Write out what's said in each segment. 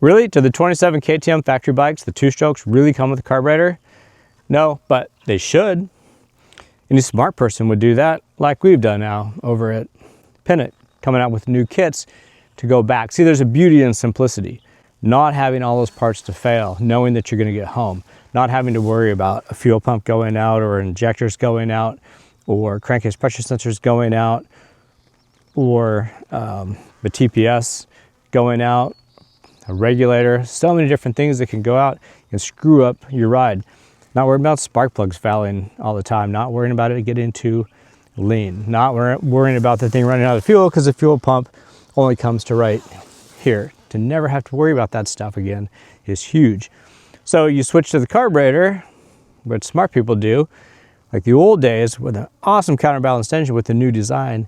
Really, do the 27 KTM factory bikes, the two-strokes, really come with a carburetor? No, but they should. Any smart person would do that, like we've done now over at Pinit, coming out with new kits to go back. See, there's a beauty in simplicity. Not having all those parts to fail, knowing that you're going to get home, not having to worry about a fuel pump going out or injectors going out or crankcase pressure sensors going out or the TPS going out, a regulator, so many different things that can go out and screw up your ride. Not worrying about spark plugs fouling all the time, not worrying about it getting too lean, not worrying about the thing running out of fuel because the fuel pump only comes to right here. To never have to worry about that stuff again is huge. So you switch to the carburetor, what smart people do, like the old days with an awesome counterbalanced engine with the new design.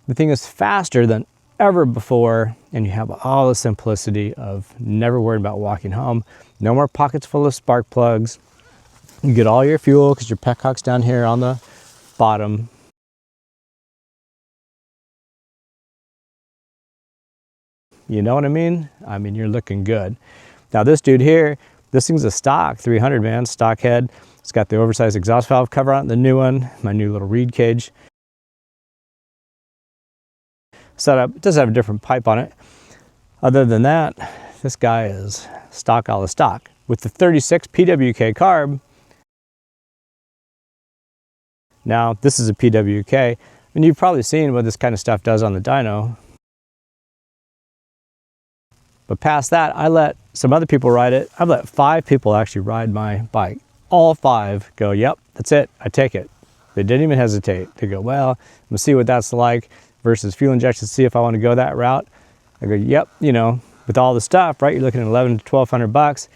The thing is faster than ever before, and you have all the simplicity of never worrying about walking home. No more pockets full of spark plugs. You get all your fuel because your petcock's down here on the bottom. You know what I mean? I mean, you're looking good. Now this dude here, this thing's a stock 300, man, stock head. It's got the oversized exhaust valve cover on it, the new one, my new little reed cage setup. It does have a different pipe on it. Other than that, this guy is stock all the stock. With the 36 PWK carb, now this is a PWK, and you've probably seen what this kind of stuff does on the dyno. But past that, I let some other people ride it. I've let 5 people actually ride my bike. All 5 go, yep, that's it, I take it. They didn't even hesitate. They go, well, I'm gonna see what that's like versus fuel injection, see if I wanna go that route. I go, yep, you know, with all the stuff, right, you're looking at 11 to 1,200 bucks.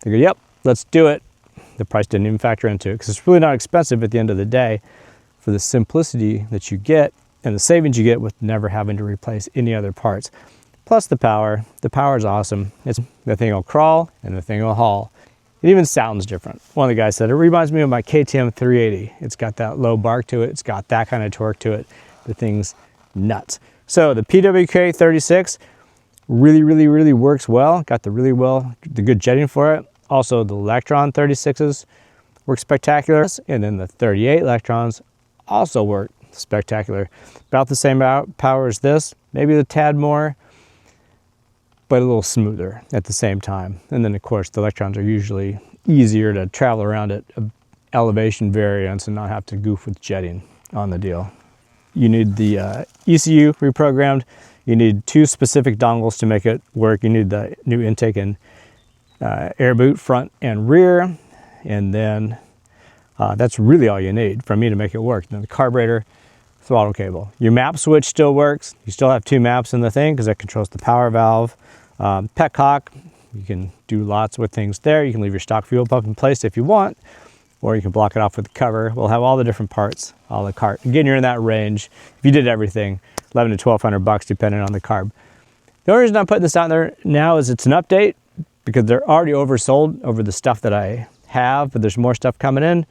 They go, yep, let's do it. The price didn't even factor into it because it's really not expensive at the end of the day for the simplicity that you get and the savings you get with never having to replace any other parts. Plus the power. The power is awesome. The thing will crawl and the thing will haul. It even sounds different. One of the guys said, it reminds me of my KTM 380. It's got that low bark to it. It's got that kind of torque to it. The thing's nuts. So the PWK 36 really works well. Got the good jetting for it. Also the Electron 36s work spectacular. And then the 38 Electrons also work spectacular. About the same power as this, maybe a tad more, but a little smoother at the same time. And then of course the Electrons are usually easier to travel around at elevation variance and not have to goof with jetting on the deal. You need the ECU reprogrammed. You need 2 specific dongles to make it work. You need the new intake and air boot front and rear. And then that's really all you need for me to make it work. Then the carburetor, throttle cable. Your map switch still works. You still have 2 maps in the thing because that controls the power valve. Petcock, you can do lots with things there. You can leave your stock fuel pump in place if you want, or you can block it off with the cover. We'll have all the different parts a la carte. Again, you're in that range. If you did everything, 11 to 1,200 bucks depending on the carb. The only reason I'm putting this out there now is it's an update because they're already oversold over the stuff that I have, but there's more stuff coming in.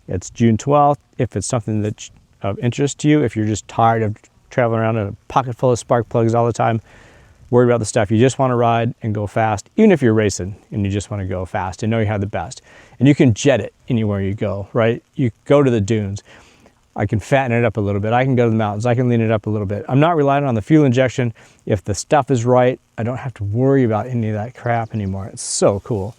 It's June 12th. If it's something that's of interest to you, if you're just tired of traveling around in a pocket full of spark plugs all the time, worry about the stuff. You just want to ride and go fast, even if you're racing and you just want to go fast and know you have the best. And you can jet it anywhere you go, right? You go to the dunes. I can fatten it up a little bit. I can go to the mountains. I can lean it up a little bit. I'm not relying on the fuel injection. If the stuff is right, I don't have to worry about any of that crap anymore. It's so cool.